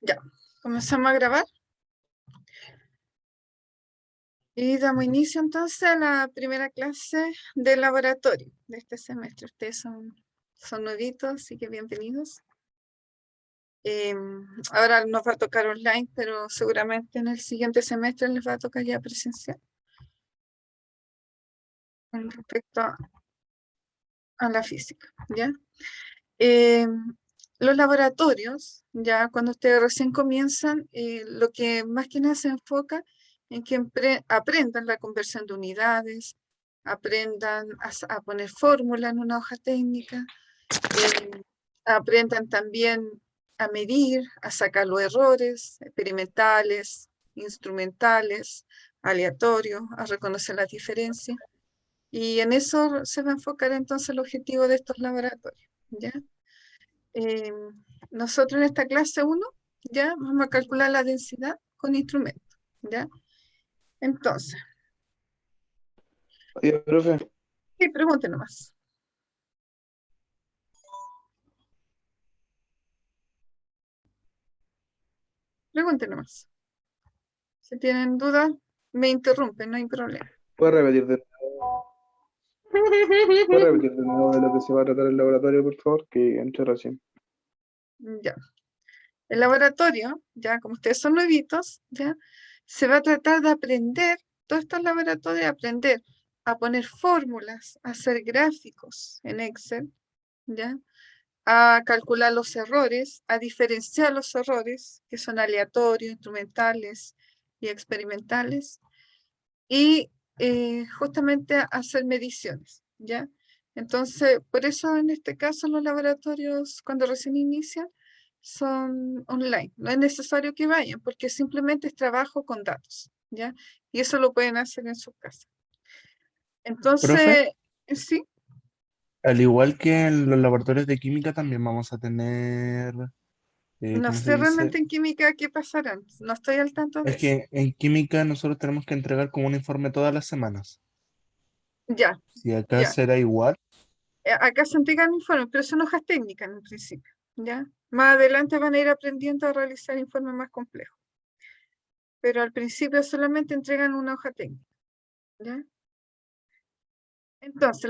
Ya, comenzamos a grabar y damos inicio entonces a la primera clase del laboratorio de este semestre. Ustedes son nuevitos, así que bienvenidos. Ahora nos va a tocar online, pero seguramente en el siguiente semestre les va a tocar ya presencial. Con respecto a la física, ¿ya? Los laboratorios, ya cuando ustedes recién comienzan, lo que más que nada se enfoca en que aprendan la conversión de unidades, aprendan a poner fórmulas en una hoja técnica, aprendan también a medir, a sacar los errores experimentales, instrumentales, aleatorios, a reconocer las diferencias. Y en eso se va a enfocar entonces el objetivo de estos laboratorios, ¿ya? Eh, Nosotros en esta clase 1 ya vamos a calcular la densidad con instrumentos, ¿ya? Entonces, Oye, profe, sí, pregunte nomás. Pregunte nomás. Si tienen dudas, me interrumpen, no hay problema. ¿puedes repetir puedes repetir de nuevo de lo que se va a tratar el laboratorio, por favor? Que entre recién. Ya. El laboratorio, ya como ustedes son nuevitos, ya se va a tratar de aprender, todos estos laboratorios, aprender a poner fórmulas, a hacer gráficos en Excel, ya, a calcular los errores, a diferenciar los errores, que son aleatorios, instrumentales y experimentales, y justamente a hacer mediciones, ¿ya? Entonces, por eso en este caso los laboratorios, cuando recién inician, son online. No es necesario que vayan, porque simplemente es trabajo con datos, ¿ya? Y eso lo pueden hacer en su casa. Profe, Entonces, sí, al igual que en los laboratorios de química, también vamos a tener, no ¿cómo se sé dice? realmente en química qué pasarán, no estoy al tanto de Es eso. que en química nosotros tenemos que entregar como un informe todas las semanas. Ya, Si acá ya. será igual, Acá se entregan informes, pero son hojas técnicas en el principio, ¿ya? Más adelante van a ir aprendiendo a realizar informes más complejos, pero al principio solamente entregan una hoja técnica, ¿ya? Entonces,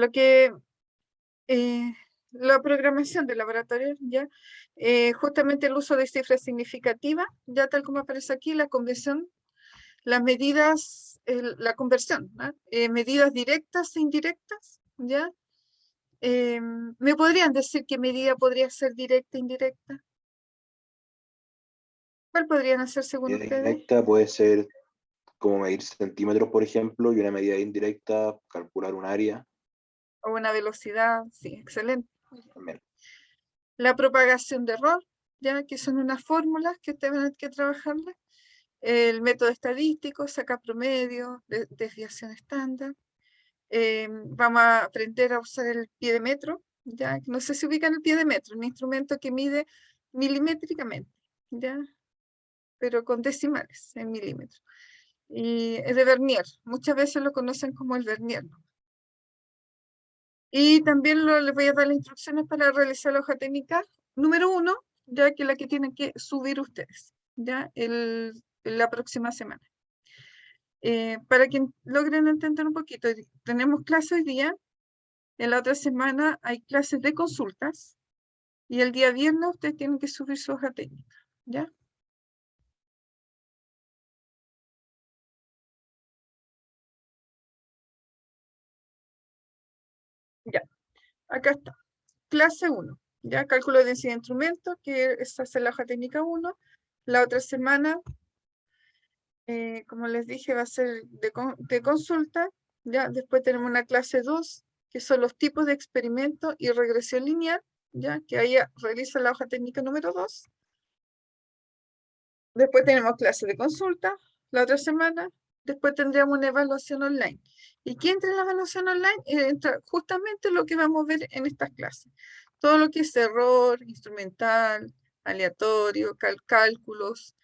la programación del laboratorio, ¿ya? Justamente el uso de cifras significativas, ya tal como aparece aquí, la conversión, las medidas, la conversión, ¿no? Medidas directas e indirectas, ¿ya? ¿Me podrían decir qué medida podría ser directa e indirecta? ¿Cuál podrían hacer según Medida ustedes? directa puede ser como medir centímetros, por ejemplo, y una medida indirecta, calcular un área O una velocidad, sí, excelente. también. La propagación de error, ya que son unas fórmulas que ustedes van a tener que trabajarlas. El método estadístico, saca promedio, desviación estándar. Vamos a aprender a usar el pie de metro, ya, no sé si ubican el pie de metro, un instrumento que mide milimétricamente, ya, pero con decimales en milímetros. Y es de vernier, muchas veces lo conocen como el vernier, ¿no? Y también les voy a dar las instrucciones para realizar la hoja técnica número 1, ya que la que tienen que subir ustedes, ya la próxima semana. Para que logren entender un poquito, tenemos clase hoy día, en la otra semana hay clases de consultas, y el día viernes ustedes tienen que subir su hoja técnica, ¿ya? Ya, acá está. Clase 1, ya, cálculo de densidad de instrumentos, que es hacer la hoja técnica 1. La otra semana, como les dije, va a ser de consulta, ya. Después tenemos una clase 2, que son los tipos de experimento y regresión lineal, ya, que ahí realiza la hoja técnica número 2. Después tenemos clase de consulta la otra semana. Después tendríamos una evaluación online. ¿Y qué entra en la evaluación online? Entra justamente lo que vamos a ver en estas clases. Todo lo que es error, instrumental, aleatorio, cálculos,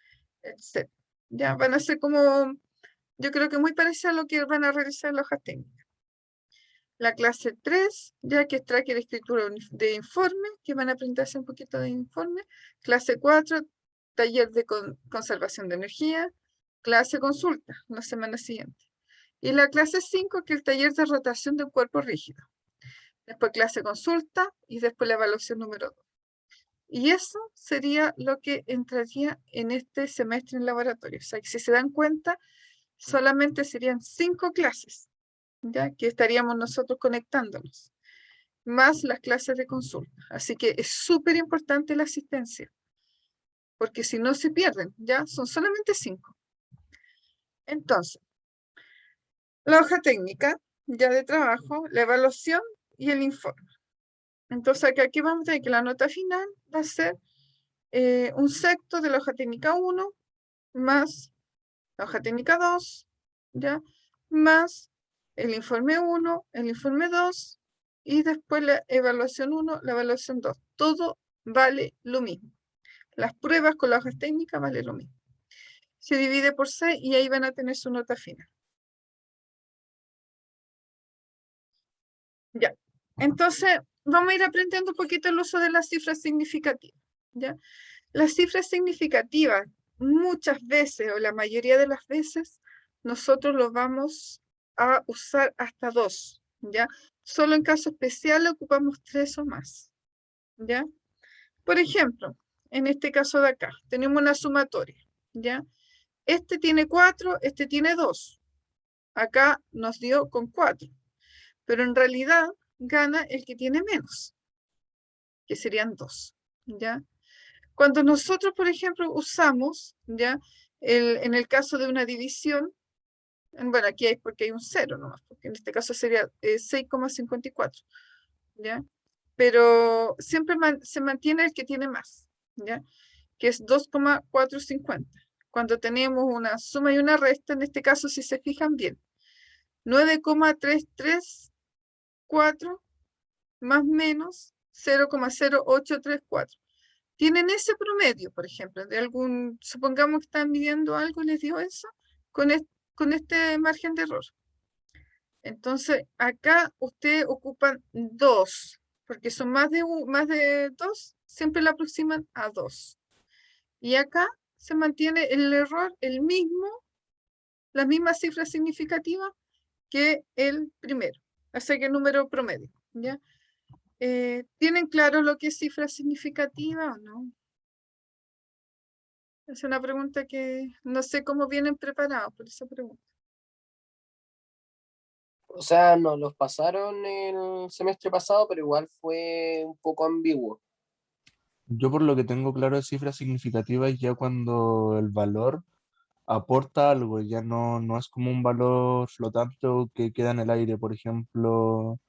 etc. Ya van a ser como, yo creo que muy parecido a lo que van a realizar en la hoja técnica. La clase 3, ya que es tracker de escritura de informe, que van a aprender a hacer un poquito de informe. Clase 4, taller de conservación de energía, clase consulta, la semana siguiente. Y la clase 5, que es el taller de rotación de un cuerpo rígido. Después clase consulta y después la evaluación número 2. Y eso sería lo que entraría en este semestre en laboratorio. O sea, que si se dan cuenta, solamente serían 5 clases, ya que estaríamos nosotros conectándonos, más las clases de consulta. Así que es súper importante la asistencia, porque si no se pierden, ya son solamente 5. Entonces, la hoja técnica ya de trabajo, la evaluación y el informe. Entonces, aquí vamos a tener que la nota final va a ser un sexto de la hoja técnica 1 más la hoja técnica 2, ¿ya? Más el informe 1, el informe 2 y después la evaluación 1, la evaluación 2. Todo vale lo mismo. Las pruebas con las hojas técnicas vale lo mismo. Se divide por 6 y ahí van a tener su nota final. Ya. Entonces, vamos a ir aprendiendo un poquito el uso de las cifras significativas, ¿ya? Las cifras significativas, muchas veces o la mayoría de las veces, nosotros lo vamos a usar hasta 2, ¿ya? Solo en caso especial ocupamos 3 o más, ¿ya? Por ejemplo, en este caso de acá, tenemos una sumatoria, ¿ya? Este tiene 4, este tiene 2. Acá nos dio con 4, pero en realidad gana el que tiene menos, que serían 2, ¿ya? Cuando nosotros, por ejemplo, usamos, ¿ya? En el caso de una división, bueno, aquí hay porque hay un 0 nomás, porque en este caso sería 6,54, ¿ya? Pero siempre se mantiene el que tiene más, ¿ya? Que es 2,450. Cuando tenemos una suma y una resta, en este caso, si se fijan bien, 9,334 más menos 0,0834. Tienen ese promedio, por ejemplo, de algún, supongamos que están midiendo algo y les dio eso, con este margen de error. Entonces, acá ustedes ocupan 2, porque son más de 2, siempre la aproximan a 2. Y acá se mantiene el error el mismo, la misma cifra significativa que el primero, así que el número promedio, ¿ya? ¿Tienen claro lo que es cifra significativa o no? Es una pregunta que no sé cómo vienen preparados por esa pregunta. O sea, nos los pasaron el semestre pasado, pero igual fue un poco ambiguo. Yo por lo que tengo claro de cifras significativas ya cuando el valor aporta algo, ya no es como un valor flotante o que queda en el aire, por ejemplo,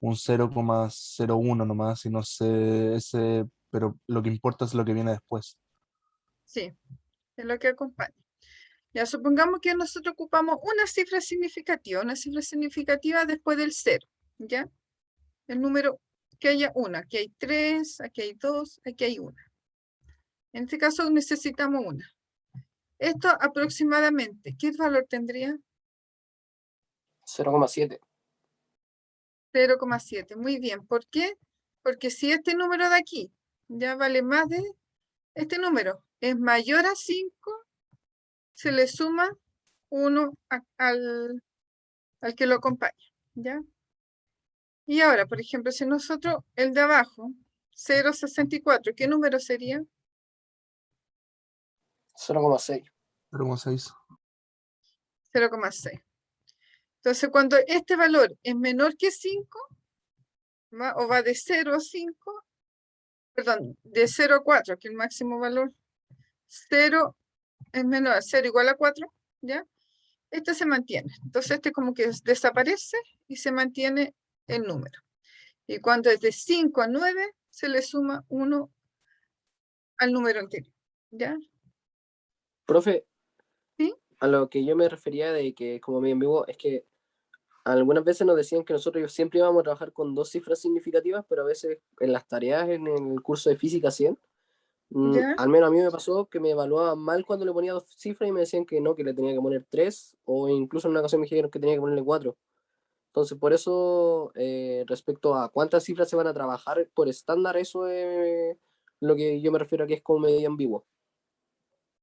un 0,01 nomás, y no sé, pero lo que importa es lo que viene después. Sí, es lo que acompaña. Ya supongamos que nosotros ocupamos una cifra significativa después del 0, ¿ya? El número, que haya una, aquí hay 3, aquí hay 2, aquí hay una. En este caso necesitamos una. Esto aproximadamente, ¿qué valor tendría? 0,7. 0,7. Muy bien. ¿Por qué? Porque si este número de aquí ya vale más de este número, es mayor a 5, se le suma 1 al que lo acompaña, ¿ya? Y ahora, por ejemplo, si nosotros, el de abajo, 0,64, ¿qué número sería? 0,6. 0,6. 0,6. Entonces, cuando este valor es menor que 5, o va de 0 a 5, perdón, de 0 a 4, que es el máximo valor, 0 es menor a 0 igual a 4, ¿ya? Este se mantiene. Entonces, este como que desaparece y se mantiene el número. Y cuando es de 5 a 9, se le suma 1 al número anterior, ¿ya? Profe, ¿Sí? a lo que yo me refería de que es como medio ambiguo, es que algunas veces nos decían que nosotros siempre íbamos a trabajar con 2 cifras significativas, pero a veces en las tareas en el curso de física 100, ¿Ya? al menos a mí me pasó que me evaluaban mal cuando le ponía 2 cifras y me decían que no, que le tenía que poner 3, o incluso en una ocasión me dijeron que tenía que ponerle 4. Entonces, por eso, respecto a cuántas cifras se van a trabajar por estándar, eso es lo que yo me refiero aquí, es como medio ambiguo.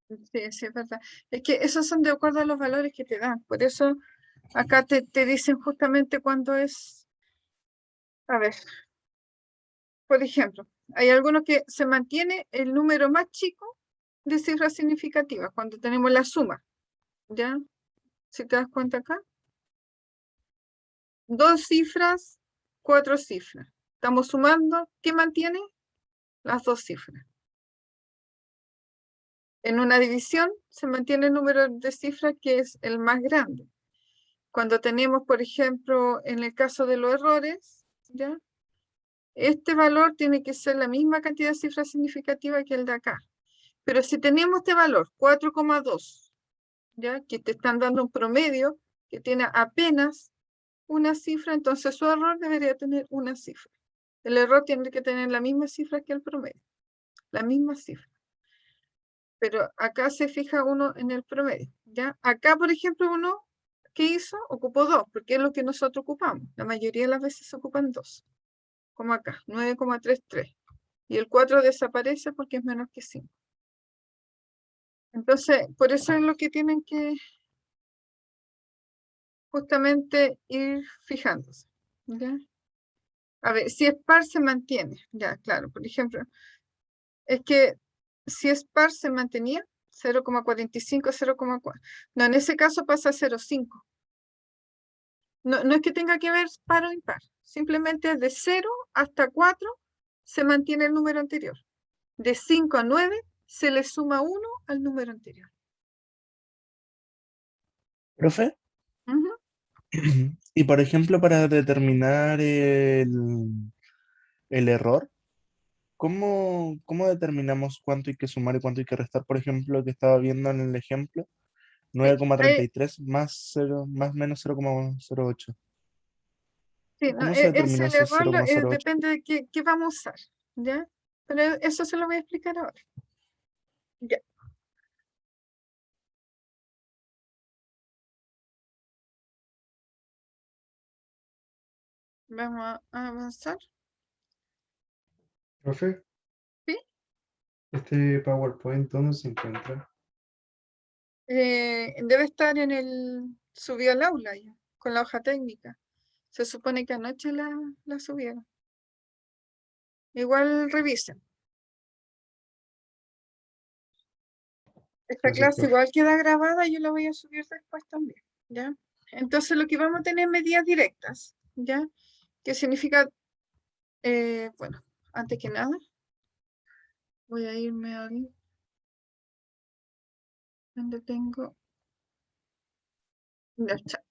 Sí, sí, es verdad. Es que esos son de acuerdo a los valores que te dan. Por eso acá te dicen justamente cuándo es. A ver, por ejemplo, hay algunos que se mantiene el número más chico de cifras significativas cuando tenemos la suma. ¿Ya? Si te das cuenta acá. 2 cifras, 4 cifras. Estamos sumando. ¿Qué mantiene? Las 2 cifras. En una división se mantiene el número de cifras que es el más grande. Cuando tenemos, por ejemplo, en el caso de los errores, ¿ya? Este valor tiene que ser la misma cantidad de cifras significativas que el de acá. Pero si tenemos este valor, 4,2, ¿ya? Que te están dando un promedio que tiene apenas una cifra, entonces su error debería tener una cifra. El error tiene que tener la misma cifra que el promedio, la misma cifra. Pero acá se fija uno en el promedio, ¿ya? Acá, por ejemplo, uno, ¿qué hizo? Ocupó 2, porque es lo que nosotros ocupamos. La mayoría de las veces se ocupan 2, como acá, 9,33. Y el 4 desaparece porque es menos que 5. Entonces, por eso es lo que tienen que justamente ir fijándose, ¿ya? A ver, si es par se mantiene, ya, claro, por ejemplo, es que si es par se mantenía, 0,45, 0,4. No, en ese caso pasa a 0,5. No, no es que tenga que ver par o impar, simplemente de 0 hasta 4 se mantiene el número anterior. De 5 a 9 se le suma 1 al número anterior. ¿Profe? Ujú. Y por ejemplo, para determinar el error, ¿cómo determinamos cuánto hay que sumar y cuánto hay que restar? Por ejemplo, que estaba viendo en el ejemplo, Sí, 9,33 más 0, más menos 0,08. sí, no, ¿Cómo se es determina el ese error, 0,08? depende de qué vamos a usar, ¿ya? Pero eso se lo voy a explicar ahora. Ya, vamos a avanzar. Profe, ¿Sí? este PowerPoint, ¿dónde se encuentra? Debe estar en el subió al aula ya, con la hoja técnica. Se supone que anoche la subieron. Igual revisen. Esta Gracias, clase profe. igual queda grabada, yo la voy a subir después también, ¿ya? Entonces lo que vamos a tener medidas directas, ¿ya? ¿Qué significa? Bueno, antes que nada, voy a irme al donde tengo el chat.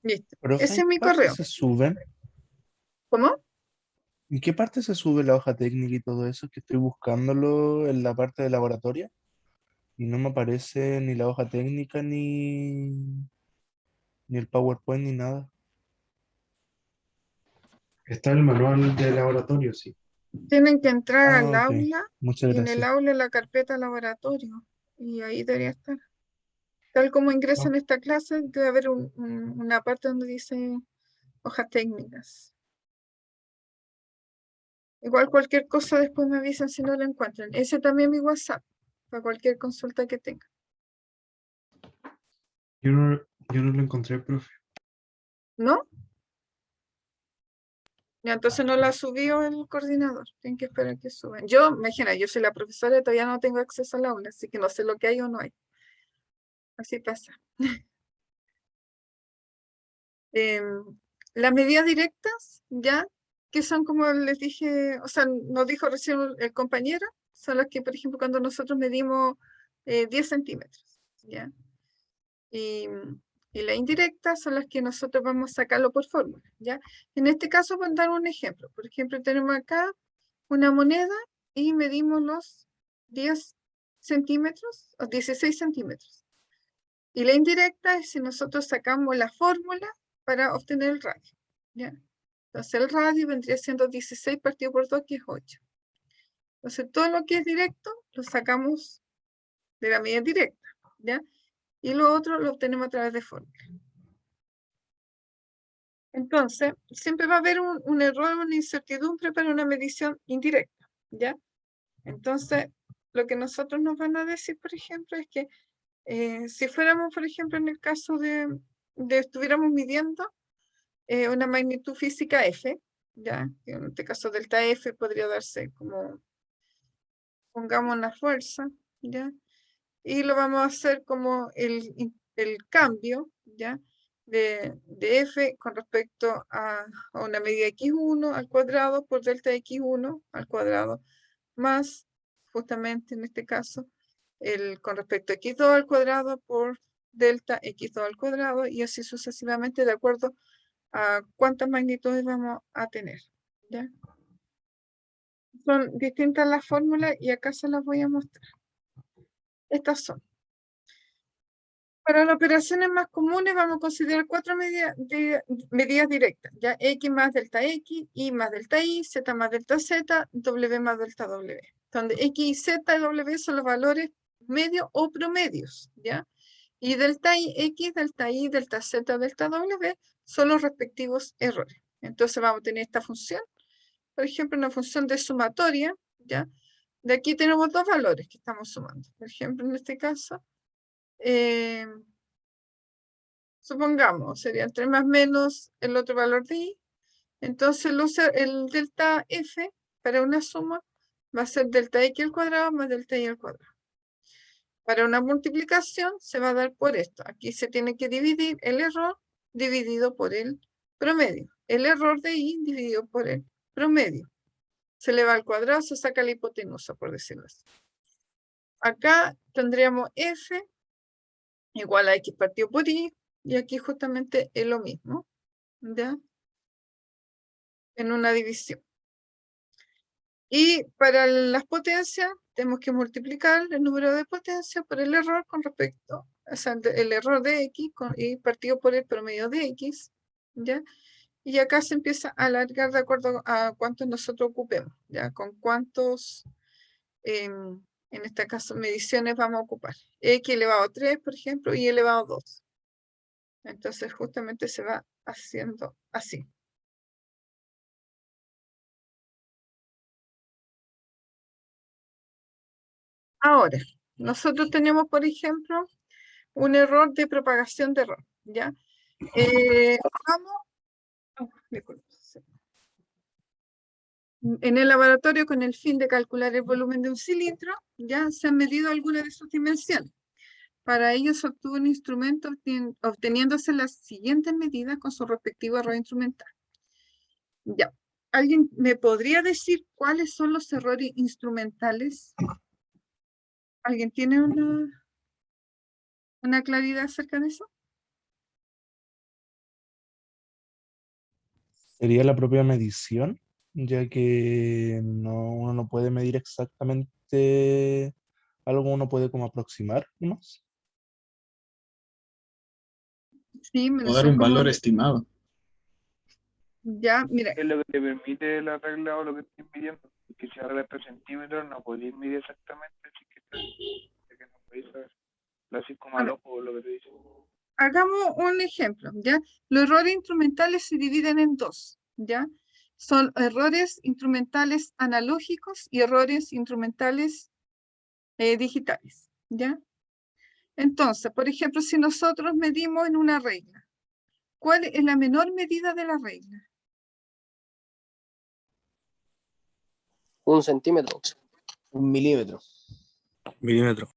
Listo. Profe, Ese ¿en es qué mi parte correo. se suben? ¿Cómo? ¿En qué parte se sube la hoja técnica y todo eso? Que estoy buscándolo en la parte de laboratorio y no me aparece ni la hoja técnica ni el PowerPoint ni nada. Está el manual de laboratorio, sí. Tienen que entrar Ah, al ok. aula Muchas y en el gracias. aula la carpeta laboratorio. Y ahí debería estar. Tal como ingresan No, a esta clase, debe haber una parte donde dice hojas técnicas. Igual cualquier cosa después me avisan si no lo encuentran. Ese también es mi WhatsApp, para cualquier consulta que tenga. yo no lo encontré, profe. ¿No? Ya, entonces no la subió el coordinador. Tienen que esperar que suban. Yo, imagina, yo soy la profesora y todavía no tengo acceso al aula, así que no sé lo que hay o no hay. Así pasa. Em, las medidas directas, ya, que son como les dije, o sea, nos dijo recién el compañero, son las que, por ejemplo, cuando nosotros medimos 10 centímetros, ¿ya? Y, y las indirectas son las que nosotros vamos a sacarlo por fórmula, ¿ya? En este caso, voy a dar un ejemplo. Por ejemplo, tenemos acá una moneda y medimos los 10 centímetros o 16 centímetros. Y la indirecta es si nosotros sacamos la fórmula para obtener el radio, ¿ya? Entonces el radio vendría siendo 16 partido por 2, que es 8. Entonces todo lo que es directo lo sacamos de la medida directa, ¿ya? y lo otro lo obtenemos a través de fórmula. Entonces, siempre va a haber un error, una incertidumbre para una medición indirecta, ¿ya? Entonces, lo que nosotros nos van a decir, por ejemplo, es que si fuéramos, por ejemplo, en el caso de estuviéramos midiendo una magnitud física F, ¿ya? Que en este caso delta F podría darse como, pongamos una fuerza, ¿ya? Y lo vamos a hacer como el cambio, ¿ya? De F con respecto a una medida x1 al cuadrado por delta x1 al cuadrado, más justamente en este caso con respecto a x2 al cuadrado por delta x2 al cuadrado, y así sucesivamente de acuerdo a cuántas magnitudes vamos a tener, ¿ya? Son distintas las fórmulas y acá se las voy a mostrar. Estas son. Para las operaciones más comunes vamos a considerar 4 medidas directas, ya x más delta x, y más delta y, z más delta z, w más delta w, donde x y z y w son los valores medios o promedios, ¿ya? Y delta y, x, delta y, delta z, delta w son los respectivos errores. Entonces vamos a tener esta función, por ejemplo, una función de sumatoria, ¿ya? De aquí tenemos dos valores que estamos sumando. Por ejemplo, en este caso, supongamos, sería 3 más menos el otro valor de y. Entonces el delta f para una suma va a ser delta x al cuadrado más delta y al cuadrado. Para una multiplicación se va a dar por esto. Aquí se tiene que dividir el error dividido por el promedio. El error de y dividido por el promedio. Se le va al cuadrado, se saca la hipotenusa, por decirlo así. Acá tendríamos f igual a x partido por y, y aquí justamente es lo mismo, ¿ya? En una división. Y para las potencias, tenemos que multiplicar el número de potencias por el error con respecto, o sea, el error de x y partido por el promedio de x, ¿ya? Y acá se empieza a alargar de acuerdo a cuántos nosotros ocupemos, ¿ya? Con cuántos, en este caso, mediciones vamos a ocupar. X elevado a 3, por ejemplo, y elevado a 2. Entonces, justamente se va haciendo así. Ahora, nosotros tenemos, por ejemplo, un error de propagación de error, ¿ya? Disculpe. En el laboratorio, con el fin de calcular el volumen de un cilindro, ya se han medido algunas de sus dimensiones. Para ello se obtuvo un instrumento obteniéndose las siguientes medidas con su respectivo error instrumental. Ya. ¿Alguien me podría decir cuáles son los errores instrumentales? ¿Alguien tiene una claridad acerca de eso? Sería la propia medición, ya que uno no puede medir exactamente algo, uno puede como aproximar más. Sí, O dar un valor estimado. ya, mira, Es lo que te permite la regla o lo que estés midiendo. Porque si ahora estos centímetros no podéis medir exactamente, así que no podéis saber. Lo haces como al ojo, lo que te dice. hagamos un ejemplo, ¿ya? Los errores instrumentales se dividen en dos, ¿ya? Son errores instrumentales analógicos y errores instrumentales digitales, ¿ya? Entonces, por ejemplo, si nosotros medimos en una regla, ¿cuál es la menor medida de la regla? 1 centímetro. 1 milímetro. Milímetro.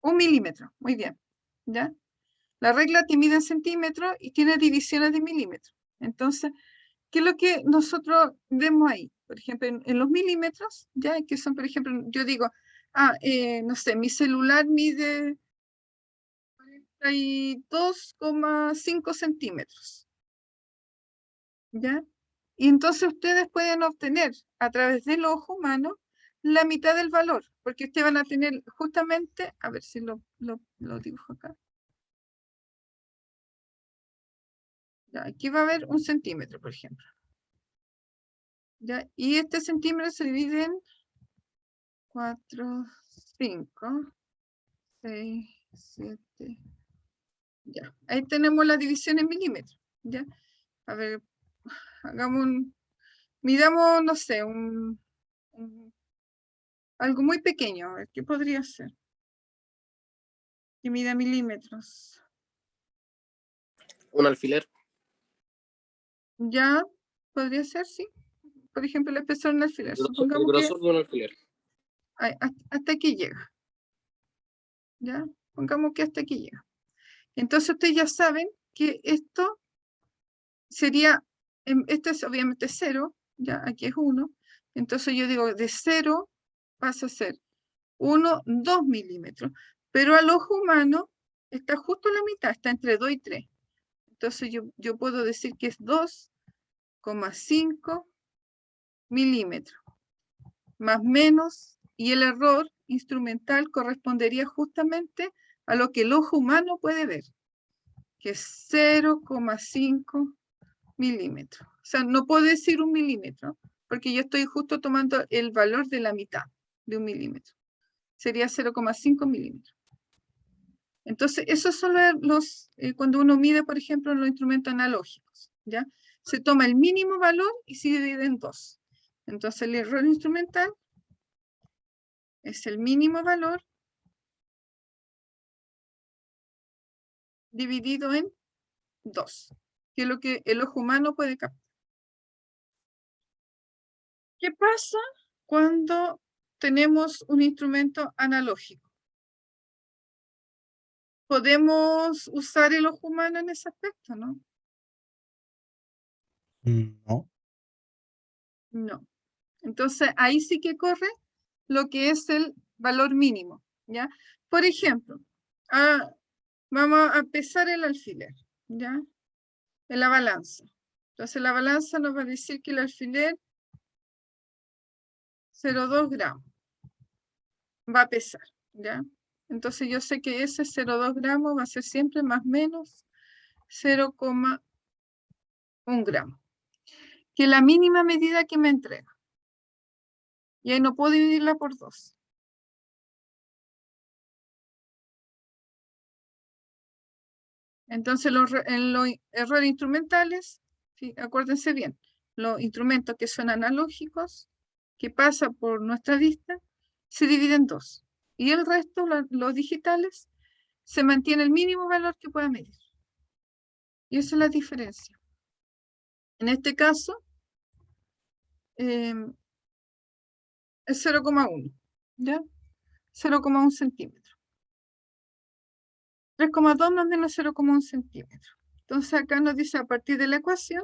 1 milímetro, muy bien, ¿ya? La regla te mide en centímetros y tiene divisiones de milímetros. Entonces, ¿qué es lo que nosotros vemos ahí? Por ejemplo, en los milímetros, ya que son, por ejemplo, yo digo, no sé, mi celular mide 42,5 centímetros, ¿ya? Y entonces ustedes pueden obtener a través del ojo humano la mitad del valor, porque ustedes van a tener justamente, a ver si lo dibujo acá. Ya, aquí va a haber 1 centímetro, por ejemplo. ¿Ya? Y este centímetro se divide en 4, 5, 6, 7. Ya, ahí tenemos la división en milímetros. Ya, a ver, hagamos midamos, no sé, algo muy pequeño. A ver, ¿qué podría ser? Que mida milímetros. Un alfiler. Ya, podría ser, sí. Por ejemplo, el espesor de un alfiler. El Supongamos que grosor de un alfiler. hasta aquí llega. ¿Ya? Pongamos que hasta aquí llega. Entonces ustedes ya saben que esto sería, esto es obviamente 0, ya aquí es 1. Entonces yo digo de 0 pasa a ser 1, 2 milímetros. Pero al ojo humano está justo la mitad, está entre 2 y 3. Entonces yo puedo decir que es 2,5 milímetros. Más menos, y el error instrumental correspondería justamente a lo que el ojo humano puede ver, que es 0,5 milímetros. O sea, no puedo decir 1 milímetro, porque yo estoy justo tomando el valor de la mitad de 1 milímetro. Sería 0,5 milímetros. Entonces, esos son los, cuando uno mide, por ejemplo, en los instrumentos analógicos, ¿ya? Se toma el mínimo valor y se divide en 2. Entonces, el error instrumental es el mínimo valor dividido en 2, que es lo que el ojo humano puede captar. ¿Qué pasa cuando tenemos un instrumento analógico? ¿Podemos usar el ojo humano en ese aspecto, no? No. No. Entonces, ahí sí que corre lo que es el valor mínimo, ¿ya? Por ejemplo, vamos a pesar el alfiler, ¿ya? En la balanza. Entonces, la balanza nos va a decir que el alfiler 0,2 gramos va a pesar, ¿ya? Entonces, yo sé que ese 0,2 gramos va a ser siempre más o menos 0,1 gramo, que es la mínima medida que me entrega. Y ahí no puedo dividirla por 2. Entonces, en los errores instrumentales, ¿sí? Acuérdense bien, los instrumentos que son analógicos, que pasan por nuestra vista, se dividen en 2. Y el resto, los digitales, se mantiene el mínimo valor que pueda medir. Y esa es la diferencia. En este caso, es 0,1, ¿ya? 0,1 centímetro. 3,2 más o menos 0,1 centímetro. Entonces acá nos dice a partir de la ecuación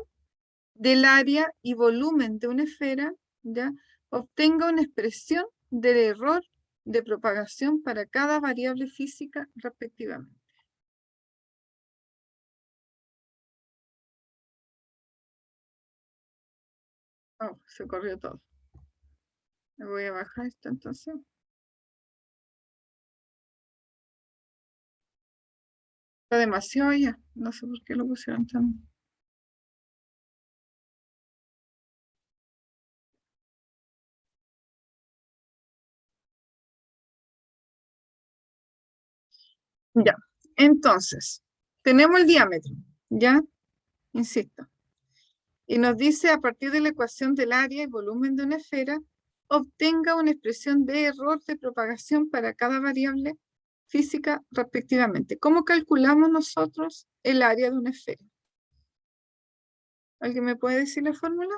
del área y volumen de una esfera, ¿ya? Obtenga una expresión del error de propagación para cada variable física respectivamente. Oh, se corrió todo. Me voy a bajar esto entonces. Está demasiado ya. No sé por qué lo pusieron tan... Ya. Entonces, tenemos el diámetro, ¿ya? Insisto. Y nos dice a partir de la ecuación del área y volumen de una esfera, obtenga una expresión de error de propagación para cada variable física respectivamente. ¿Cómo calculamos nosotros el área de una esfera? ¿Alguien me puede decir la fórmula?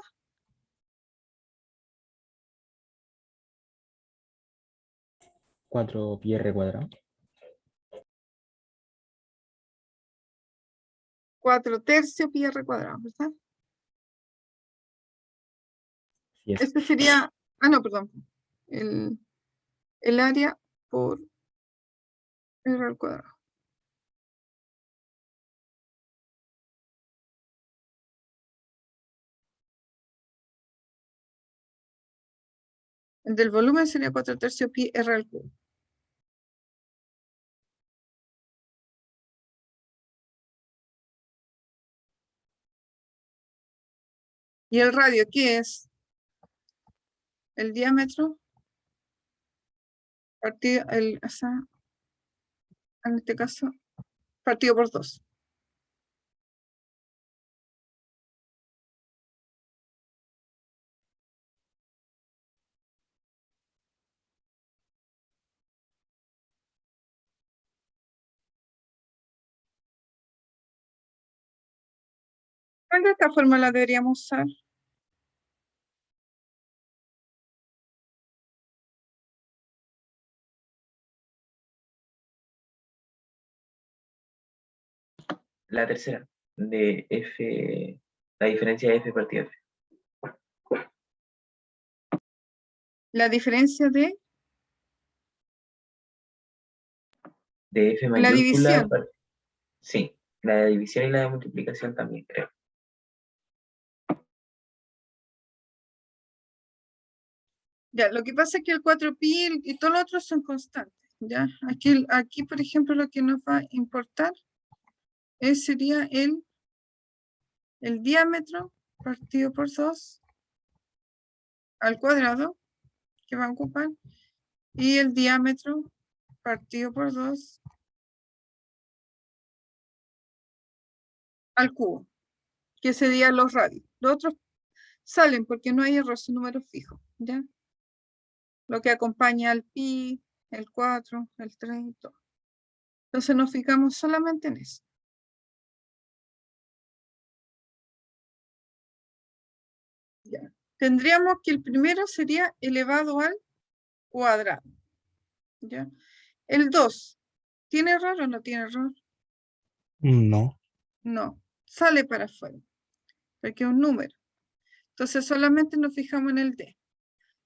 4πr². 4/3 pi r cuadrado, ¿verdad? Así es. Este sería, no, perdón, el área por r al cuadrado. El del volumen sería 4/3 pi r al cubo. ¿Y el radio qué es? El diámetro partido, En este caso, partido por 2. ¿Cuál de esta fórmula deberíamos usar? La tercera, de F, la diferencia de F partido F. La diferencia de De F la mayúscula. división. Sí, la de división y la de multiplicación también, creo. Ya, lo que pasa es que el 4pi y todos los otros son constantes. ¿Ya? Aquí, por ejemplo, lo que nos va a importar sería el diámetro partido por 2 al cuadrado, que va a ocupar, y el diámetro partido por 2 al cubo, que serían los radios. Los otros salen porque no hay error, son números fijos, ¿ya? Lo que acompaña al pi, el 4, el 3 y todo. Entonces nos fijamos solamente en eso. Ya. Tendríamos que el primero sería elevado al cuadrado. ¿Ya? El 2, ¿tiene error o no tiene error? No. No, sale para afuera, porque es un número. Entonces solamente nos fijamos en el D.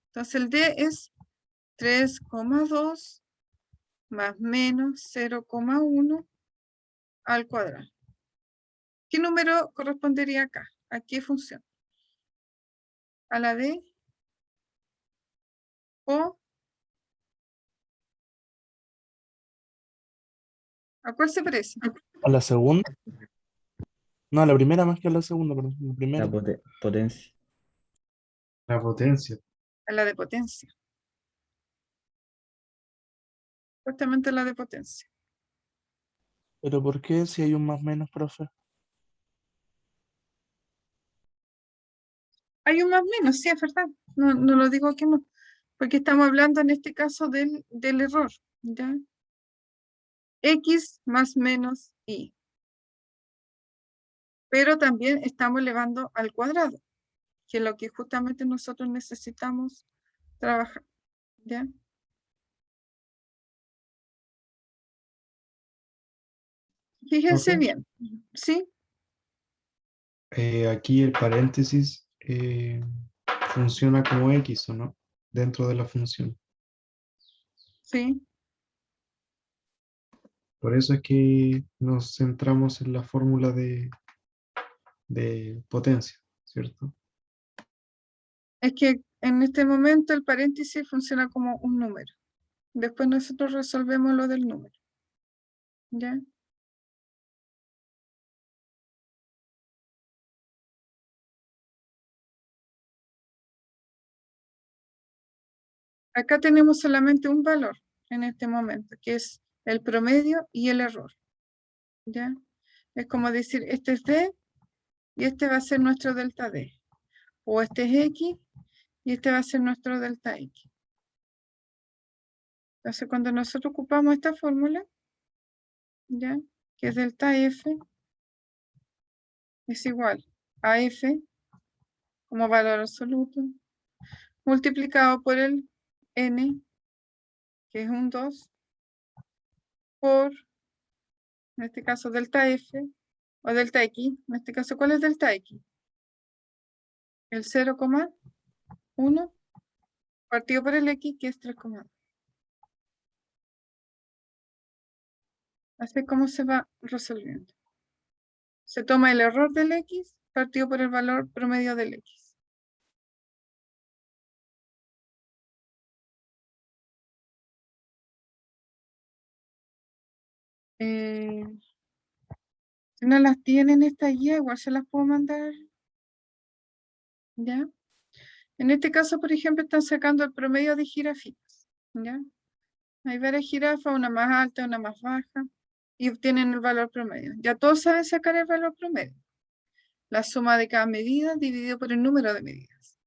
Entonces el D es 3,2 más menos 0,1 al cuadrado. ¿Qué número correspondería acá? ¿A qué función? ¿A la D? ¿O a cuál se parece? ¿A la segunda? No, a la primera más que a la segunda, pero la primera. La potencia. La potencia. A la de potencia. Justamente la de potencia. ¿Pero por qué si hay un más menos, profe? Hay un más menos, sí, es verdad. No, no lo digo que no. Porque estamos hablando en este caso del error. ¿Ya? X más menos Y. Pero también estamos elevando al cuadrado, que es lo que justamente nosotros necesitamos trabajar. ¿Ya? Fíjense Profe, bien. ¿Sí? aquí el paréntesis funciona como X, ¿o no? Dentro de la función. Sí. Por eso es que nos centramos en la fórmula de potencia, ¿cierto? Es que en este momento el paréntesis funciona como un número. Después nosotros resolvemos lo del número. ¿Ya? Acá tenemos solamente un valor en este momento, que es el promedio y el error. ¿Ya? Es como decir, este es D y este va a ser nuestro delta D. O este es X y este va a ser nuestro delta X. Entonces, cuando nosotros ocupamos esta fórmula, ¿ya? Que es delta F, es igual a F como valor absoluto, multiplicado por el N, que es un 2, por, en este caso, delta F, o delta X. En este caso, ¿cuál es delta X? El 0,1 partido por el X, que es 3,2. Así es como se va resolviendo. Se toma el error del X partido por el valor promedio del X. Si no las tienen esta guía, igual se las puedo mandar. ¿Ya? En este caso, por ejemplo, están sacando el promedio de jirafitas. ¿Ya? Hay varias jirafas, una más alta, una más baja, y obtienen el valor promedio. Ya todos saben sacar el valor promedio. La suma de cada medida dividido por el número de medidas.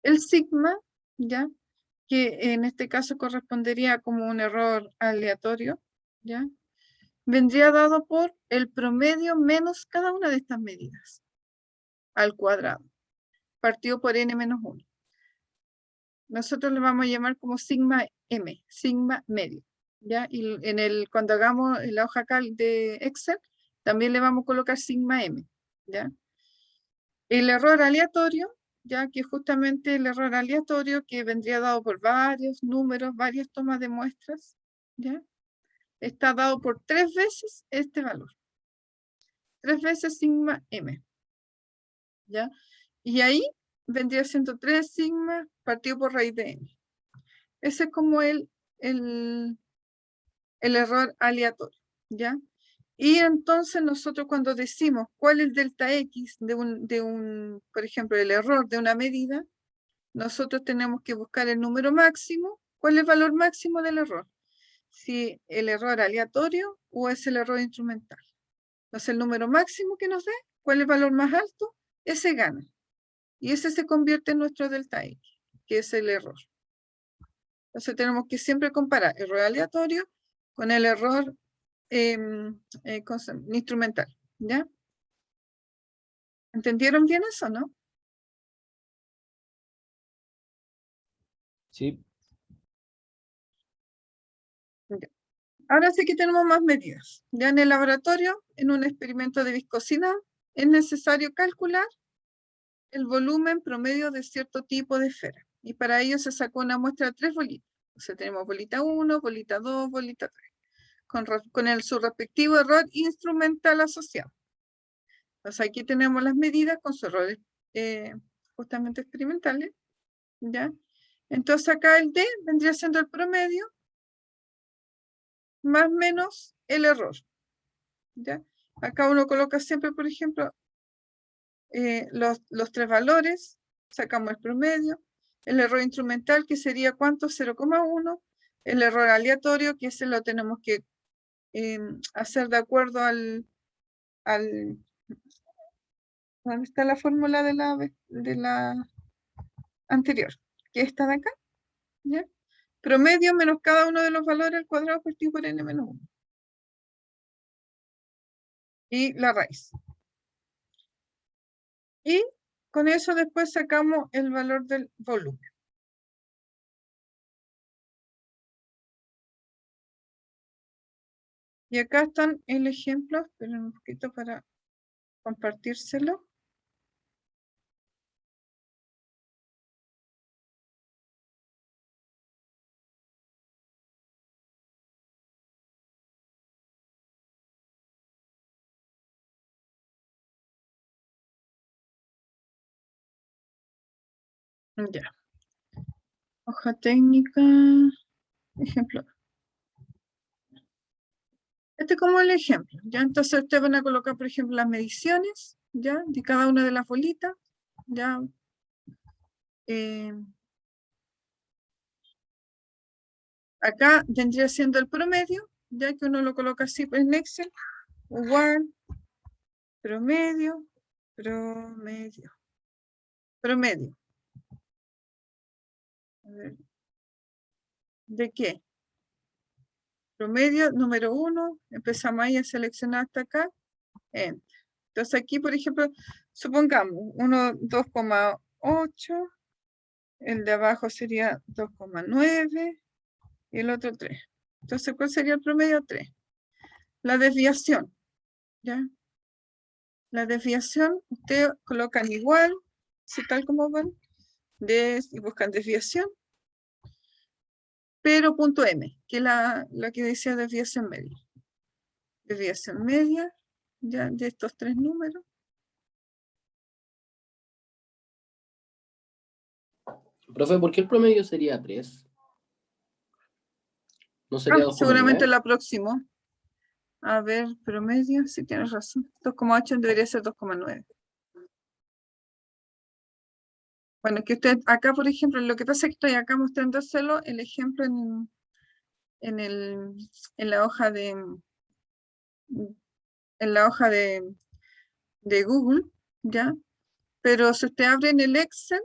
El sigma, ¿ya? Que en este caso correspondería como un error aleatorio, ¿ya? Vendría dado por el promedio menos cada una de estas medidas, al cuadrado, partido por n menos 1. Nosotros le vamos a llamar como sigma m, sigma medio, ¿ya? Y cuando hagamos la hoja cal de Excel, también le vamos a colocar sigma m, ¿ya? El error aleatorio, ya que justamente el error aleatorio que vendría dado por varios números, varias tomas de muestras, ¿ya? Está dado por 3 veces este valor. 3 veces sigma m, ¿ya? Y ahí vendría siendo 3 sigma partido por raíz de n. Ese es como el error aleatorio, ¿ya? Y entonces nosotros cuando decimos cuál es el delta X por ejemplo, el error de una medida, nosotros tenemos que buscar el número máximo. ¿Cuál es el valor máximo del error? Si el error aleatorio o es el error instrumental. Entonces el número máximo que nos dé, ¿cuál es el valor más alto? Ese gana. Y ese se convierte en nuestro delta X, que es el error. Entonces tenemos que siempre comparar el error aleatorio con el error instrumental, ¿ya? ¿Entendieron bien eso, no? Sí, Ya. Ahora sí que tenemos más medidas. Ya en el laboratorio, en un experimento de viscosidad, es necesario calcular el volumen promedio de cierto tipo de esfera. Y para ello se sacó una muestra de 3 bolitas. O sea, tenemos bolita 1, bolita 2, bolita 3. Con su respectivo error instrumental asociado. Entonces aquí tenemos las medidas con sus errores justamente experimentales, ¿ya? Entonces acá el D vendría siendo el promedio más menos el error, ¿ya? Acá uno coloca siempre, por ejemplo, los 3 valores, sacamos el promedio, el error instrumental que sería ¿cuánto? 0,1, el error aleatorio que ese lo tenemos que hacer de acuerdo al ¿dónde está la fórmula de la anterior? Que esta de acá, ¿ya? Promedio menos cada uno de los valores al cuadrado partido por n menos 1. Y la raíz. Y con eso después sacamos el valor del volumen. Y acá están el ejemplo, esperen un poquito para compartírselo. Ya. Hoja técnica, ejemplo. Este es como el ejemplo, ¿ya? Entonces ustedes van a colocar, por ejemplo, las mediciones, ¿ya? De cada una de las bolitas, ¿ya? Acá vendría siendo el promedio, ya que uno lo coloca así en Excel, igual, promedio, promedio, promedio. A ver, ¿de qué? Promedio número 1, empezamos ahí a seleccionar hasta acá, Enter. Entonces aquí, por ejemplo, supongamos 2,8, el de abajo sería 2,9 y el otro 3. Entonces, ¿cuál sería el promedio? 3. La desviación, ¿ya? La desviación, ustedes colocan igual, si tal como van, y buscan desviación, pero punto M, que es la que decía desviación media. Desviación media, ya de estos 3 números. Profe, ¿por qué el promedio sería 3? ¿No sería 2,9? Seguramente la próxima. A ver, promedio, si tienes razón. 2,8 debería ser 2,9. Bueno, que usted acá, por ejemplo, lo que pasa es que estoy acá mostrándoselo el ejemplo en la hoja de Google, ¿ya? Pero si usted abre en el Excel,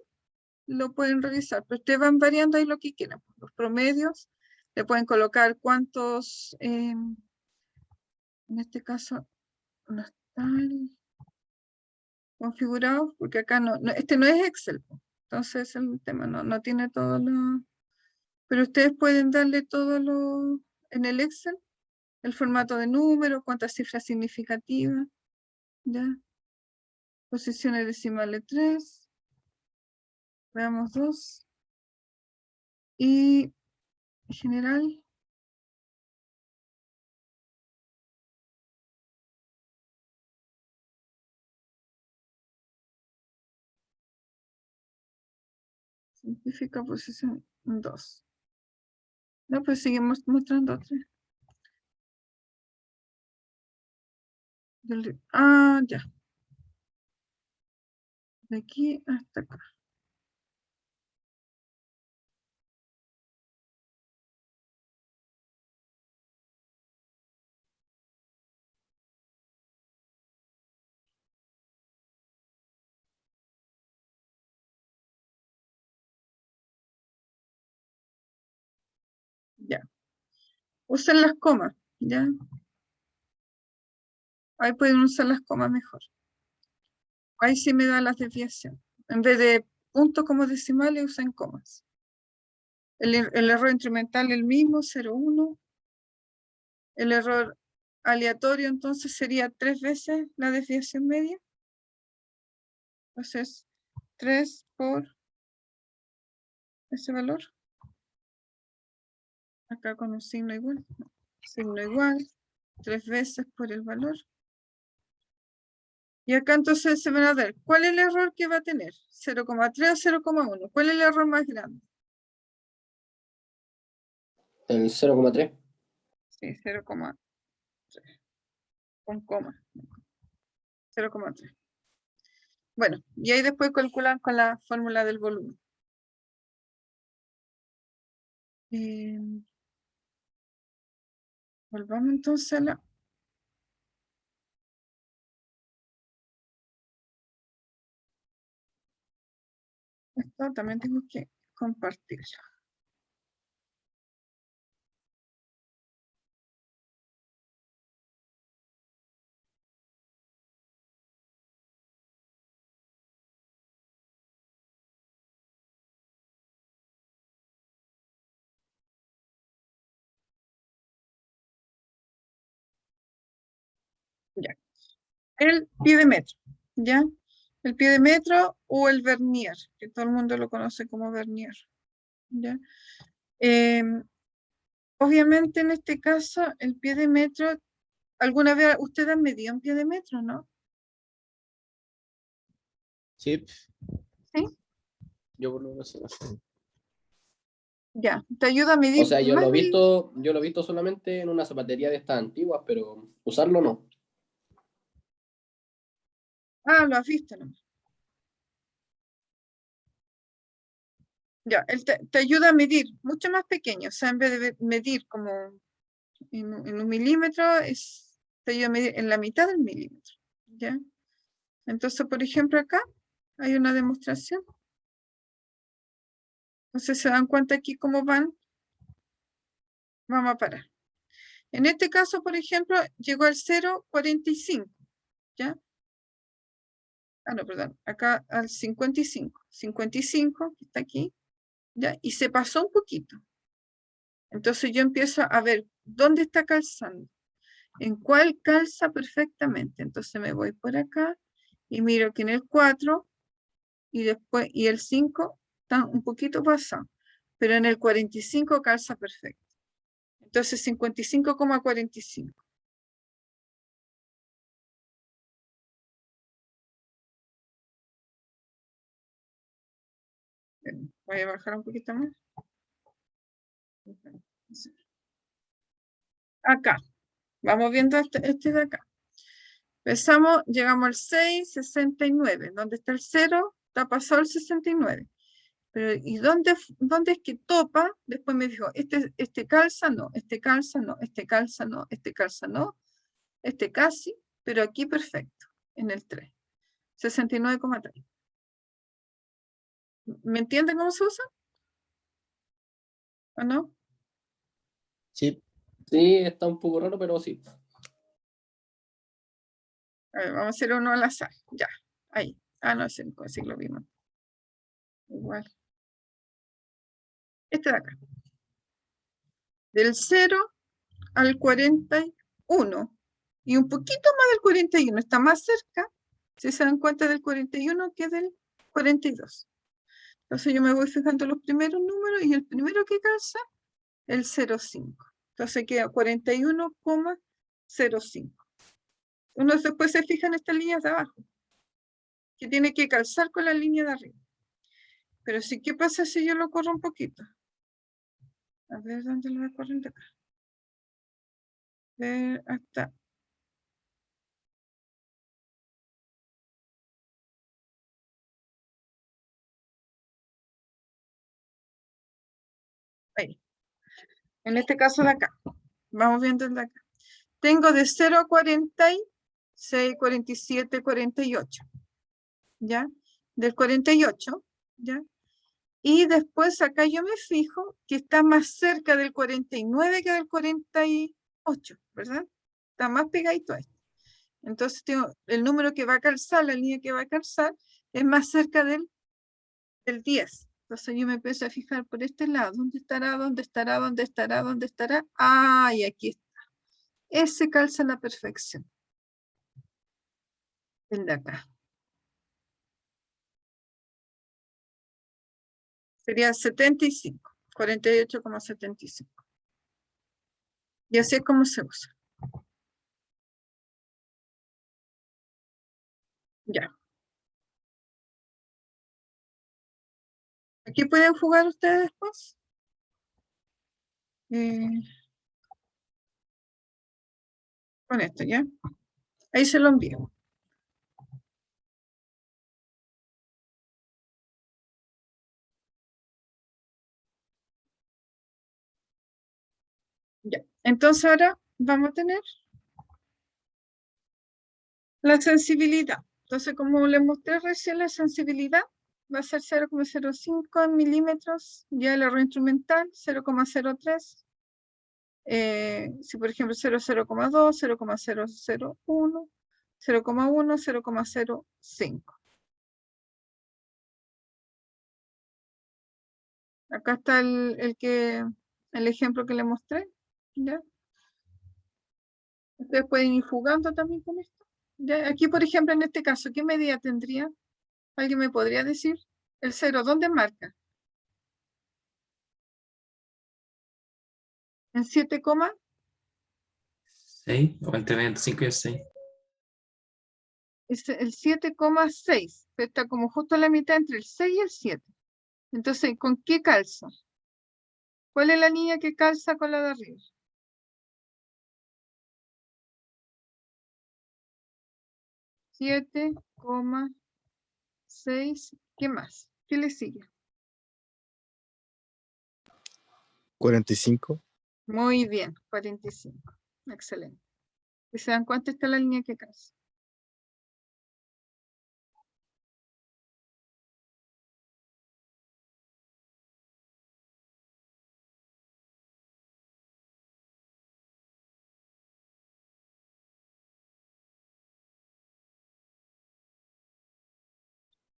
lo pueden revisar, pero ustedes van variando ahí lo que quieran. Los promedios, le pueden colocar cuántos, en este caso, no están configurados, porque acá este no es Excel, entonces el tema no tiene todo lo... Pero ustedes pueden darle todo lo en el Excel, el formato de número, cuántas cifras significativas, ¿ya? Posiciones decimales 3, veamos 2, y en general, científica posición 2. No, pues seguimos mostrando 3. Ya. De aquí hasta acá. Ya. Usen las comas, ¿ya? Ahí pueden usar las comas mejor. Ahí sí me da las desviaciones. En vez de puntos como decimales, usen comas. El error instrumental el mismo, 0,1. El error aleatorio entonces sería 3 veces la desviación media. Entonces, 3 por ese valor. Acá con un signo igual. Signo igual. 3 veces por el valor. Y acá entonces se van a ver, ¿cuál es el error que va a tener? 0,3 o 0,1. ¿Cuál es el error más grande? El 0,3. Sí, 0,3. Con coma. 0,3. Bueno, y ahí después calculan con la fórmula del volumen. Volvamos entonces a la... Esto también tengo que compartirlo. Ya. El pie de metro, ¿ya? El pie de metro o el vernier, que todo el mundo lo conoce como vernier, ¿ya? Obviamente en este caso, el pie de metro, ¿alguna vez ustedes han medido un pie de metro, no? Sí. ¿Sí? Yo por lo menos. Ya, te ayuda a medir. O sea, yo más lo he visto solamente en una zapatería de estas antiguas, pero usarlo no. Lo has visto, ¿no? Ya, él te ayuda a medir mucho más pequeño, o sea, en vez de medir como en un milímetro, te ayuda a medir en la mitad del milímetro, ¿ya? Entonces, por ejemplo, acá hay una demostración. Entonces, se dan cuenta aquí cómo van. Vamos a parar. En este caso, por ejemplo, llegó al 0,45, ¿ya? No, perdón, acá al 55. 55, que está aquí, ¿ya? Y se pasó un poquito. Entonces yo empiezo a ver dónde está calzando, en cuál calza perfectamente. Entonces me voy por acá y miro que en el 4 y después, y el 5 están un poquito pasados, pero en el 45 calza perfecto. Entonces 55,45. Voy a bajar un poquito más. Acá, vamos viendo este de acá. Empezamos, llegamos al 6,69. ¿Dónde está el 0? Está pasado el 69. Pero, ¿y dónde es que topa? Después me dijo, este calza, no, este calza, no, este calza, no, este calza, no, este casi, pero aquí perfecto, en el 3, 69,3. ¿Me entienden cómo se usa? ¿O no? Sí, Sí, está un poco raro, pero sí. A ver, vamos a hacer uno al azar, ya, ahí. Ah, no, ese sí lo vimos. Igual. Este de acá. Del 0 al 41 y un poquito más del 41, está más cerca, si se dan cuenta, del 41 que del 42. Entonces yo me voy fijando los primeros números y el primero que calza, el 0,5. Entonces queda 41,05. Uno después se fija en estas líneas de abajo, que tiene que calzar con la línea de arriba. Pero sí, ¿qué pasa si yo lo corro un poquito? A ver, ¿dónde lo voy a correr de acá? Ver hasta... ahí. En este caso de acá. Vamos viendo el de acá. Tengo de 0 a 46, 47, 48. ¿Ya? Del 48, ¿ya? Y después acá yo me fijo que está más cerca del 49 que del 48, ¿verdad? Está más pegadito a esto. Entonces tengo el número que va a calzar, la línea que va a calzar, es más cerca del 10. Entonces yo me empiezo a fijar por este lado. ¿Dónde estará? ¿Dónde estará? ¿Dónde estará? ¿Dónde estará? Ah, y aquí está. Ese calza a la perfección. El de acá. Sería 75, 48,75. Y así es como se usa. Ya. Aquí pueden jugar ustedes después. Con esto, ¿ya? Ahí se lo envío. Ya. Entonces ahora vamos a tener la sensibilidad. Entonces, como les mostré recién, la sensibilidad va a ser 0,05 milímetros, ya el error instrumental 0,03. Si por ejemplo 0,02, 0,001, 0,1, 0,05. Acá está el ejemplo que le mostré, ¿ya? Ustedes pueden ir jugando también con esto. ¿Ya? Aquí, por ejemplo, en este caso, ¿qué medida tendría? ¿Alguien me podría decir? El 0, ¿dónde marca? ¿En 7, 6 o entre 25 y el 6. es el 7,6? Está como justo a la mitad entre el 6 y el 7. Entonces, ¿con qué calza? ¿Cuál es la línea que calza con la de arriba? 7,6. ¿Qué más? ¿Qué le sigue? 45. Muy bien, 45. Excelente. ¿Y se dan cuenta? Está la línea que calza.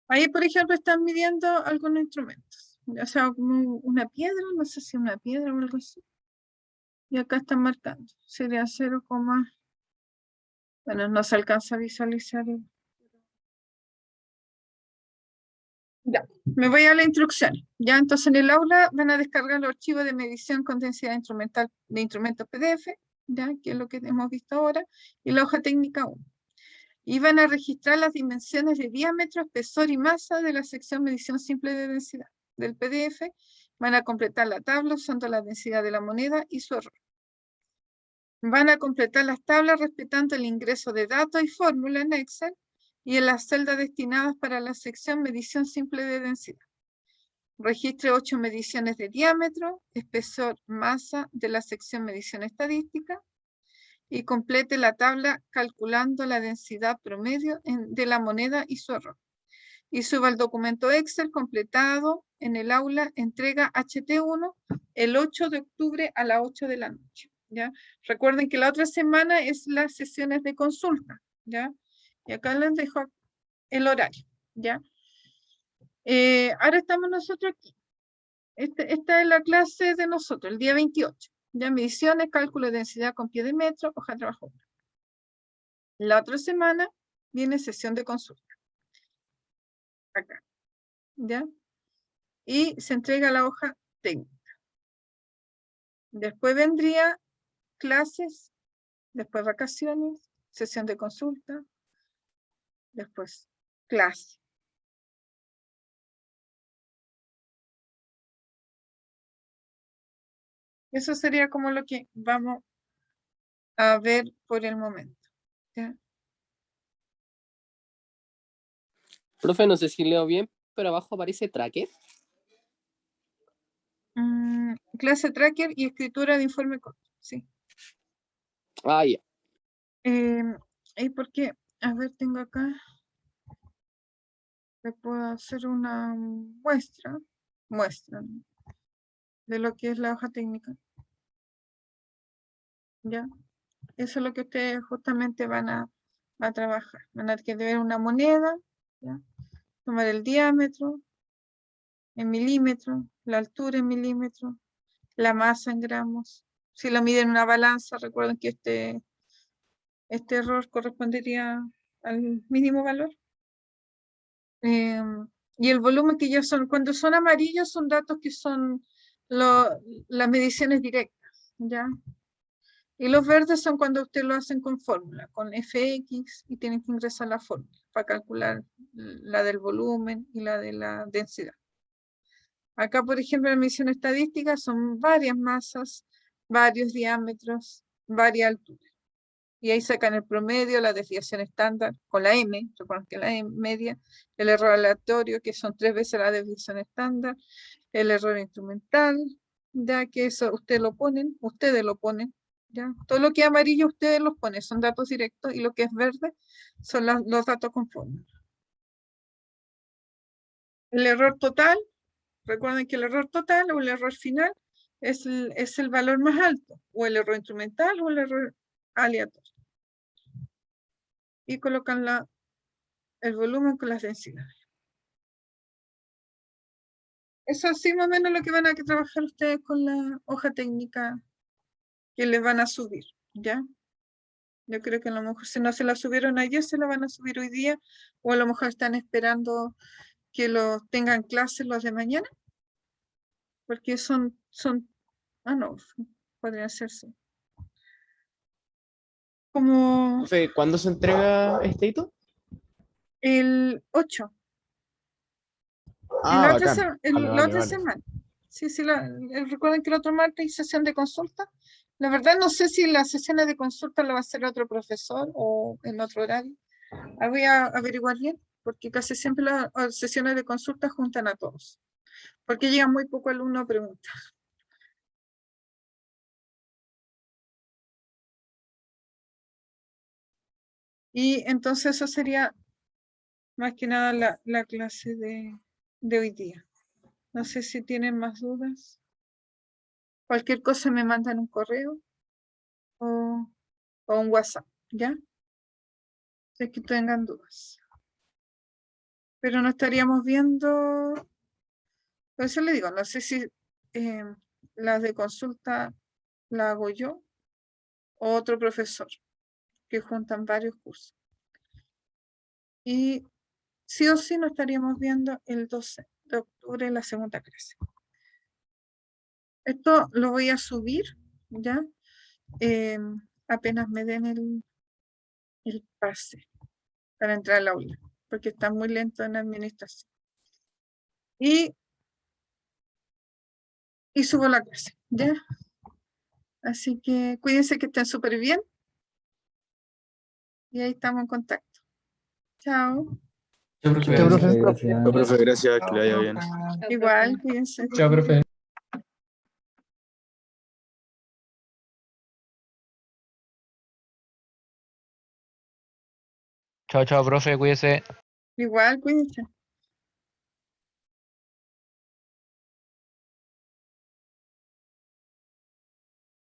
Ahí, por ejemplo, están midiendo algunos instrumentos. O sea, como una piedra, no sé si una piedra o algo así. Y acá están marcando. Sería 0, bueno, no se alcanza a visualizar. Ya, me voy a la instrucción. Ya, entonces en el aula van a descargar los archivos de medición con densidad instrumental de instrumentos PDF, ya, que es lo que hemos visto ahora, y la hoja técnica 1. Y van a registrar las dimensiones de diámetro, espesor y masa de la sección medición simple de densidad del PDF. Van a completar la tabla usando la densidad de la moneda y su error. Van a completar las tablas respetando el ingreso de datos y fórmula en Excel y en las celdas destinadas para la sección medición simple de densidad. Registre 8 mediciones de diámetro, espesor, masa de la sección medición estadística y complete la tabla calculando la densidad promedio de la moneda y su error. Y suba el documento Excel completado en el aula entrega HT1 el 8 de octubre a las 8 de la noche. ¿Ya? Recuerden que la otra semana es las sesiones de consulta. ¿Ya? Y acá les dejo el horario. ¿Ya? Ahora estamos nosotros aquí. Esta es la clase de nosotros, el día 28. Ya mediciones, cálculo de densidad con pie de metro, hoja de trabajo. La otra semana viene sesión de consulta. Acá. ¿Ya? Y se entrega la hoja técnica. Después vendría clases, después vacaciones, sesión de consulta, después clase. Eso sería como lo que vamos a ver por el momento. ¿Ya? Profe, no sé si leo bien, pero abajo aparece tracker. Clase tracker y escritura de informe corto. Sí. Ah, ya. ¿Y por qué? A ver, tengo acá. Le puedo hacer una muestra ¿no? De lo que es la hoja técnica. ¿Ya? Eso es lo que ustedes justamente van a trabajar. Van a tener que ver una moneda, ¿ya? Tomar el diámetro en milímetros, la altura en milímetros, la masa en gramos. Si lo miden en una balanza, recuerden que este error correspondería al mínimo valor. Y el volumen que ya son, cuando son amarillos son datos que son las mediciones directas, ¿ya? Y los verdes son cuando ustedes lo hacen con fórmula, con fx, y tienen que ingresar la fórmula para calcular la del volumen y la de la densidad. Acá, por ejemplo, la medición estadística son varias masas, varios diámetros, varias alturas. Y ahí sacan el promedio, la desviación estándar, con la M, recuerden que la M media, el error aleatorio, que son 3 veces la desviación estándar, el error instrumental, ya que eso ustedes lo ponen, ¿ya? Todo lo que es amarillo ustedes los ponen, son datos directos, y lo que es verde son los datos con fórmula. El error total, recuerden que el error total o el error final es el valor más alto, o el error instrumental o el error aleatorio. Y colocan el volumen con las densidades. Eso sí, más o menos lo que van a trabajar ustedes con la hoja técnica que les van a subir, ¿ya? Yo creo que a lo mejor si no se la subieron ayer, se la van a subir hoy día, o a lo mejor están esperando que los tengan clases los de mañana, porque no, podría hacerse. Como Profe, ¿cuándo se entrega este hito? el 8. Ah, La otra, bacán. la Vale, otra vale. semana. Sí, recuerden que el otro martes hay sesión de consulta. La verdad no sé si las sesiones de consulta lo va a hacer otro profesor o en otro horario. Voy a averiguar bien, porque casi siempre las sesiones de consulta juntan a todos. Porque llegan muy poco alumnos a preguntar. Y entonces eso sería más que nada la clase de hoy día. No sé si tienen más dudas. Cualquier cosa me mandan un correo o un WhatsApp, ¿ya? Si es que tengan dudas. Pero no estaríamos viendo, por eso le digo, no sé si las de consulta la hago yo o otro profesor, que juntan varios cursos. Y sí o sí nos estaríamos viendo el 12 de octubre en la segunda clase. Esto lo voy a subir, ¿ya? Apenas me den el pase para entrar al aula, porque está muy lento en administración. Y subo la clase, ¿ya? Así que cuídense, que estén súper bien. Y ahí estamos en contacto. Chao. Chao, profe. Chao, profe. Gracias. Profe, gracias, que le vaya bien. Igual, cuídense. Chao, profe. Chao, chao, profe, cuídese. Igual, cuídense.